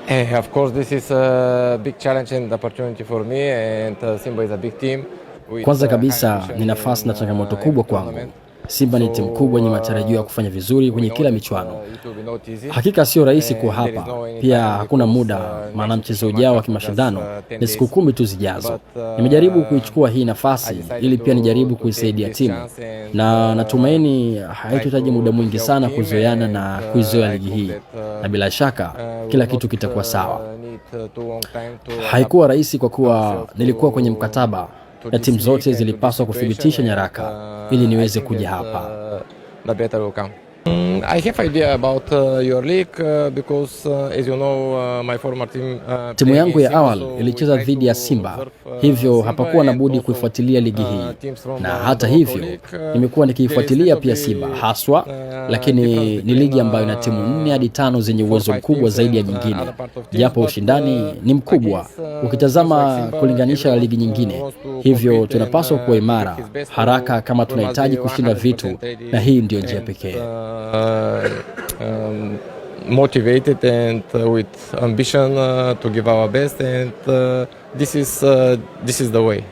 Of course, this is a big challenge and opportunity for me, and Simba is a big team with Kwanza high kabisa ambition ni nafasi na in changamoto every kubwa kwangu. tournament. Simba ni timu kubwa yenye matarajio ya kufanya vizuri We kwenye know kila that michuano. it will be not easy. Hakika sio rahisi kuwa There is hapa. no any Pia time hakuna because, muda, maana next mchezo match ujao wa after just, kimashindano 10 ni siku days. 10 tu zijazo. But, Nimejaribu kuichukua hii I nafasi decided ili pia nijaribu to kuisaidia take this timu, chance and, na natumaini try haitohitaji to muda mwingi help sana team kuzoeana and, na kuizoea I ligi hope hii, that, na bila shaka kila kitu kitakuwa sawa. need too long time to Haikuwa adapt rahisi kwa kuwa ourselves nilikuwa kwenye mkataba na timu zote to zilipaswa this kuthibitisha situation nyaraka and, ili I niweze think kuja that, hapa. the better will come. I have idea about your league because as you know my former team Timu yangu ya Simba, awali so ilicheza we try dhidi ya to Simba, observe, hivyo Simba hapakuwa na and budi also, kuifuatilia ligi hii. teams from, Na the hata local hivyo league, nimekuwa there is nikiifuatilia little pia bit, Simba haswa, lakini difference ni ligi between, ambayo ina timu 4 hadi 5 zenye 4, uwezo 5 mkubwa teams zaidi ya and, nyingine, other part of teams, japo but, ushindani ni mkubwa against, ukitazama teams like Simba, kulinganisha na ligi everyone, nyingine. wants to Hivyo compete tunapaswa and, kuwa give imara his best, haraka kama we must tunahitaji be kushinda vitu, 100% ready na hii ndio njia and, pekee. Motivated and with ambition to give our best, and this is the way.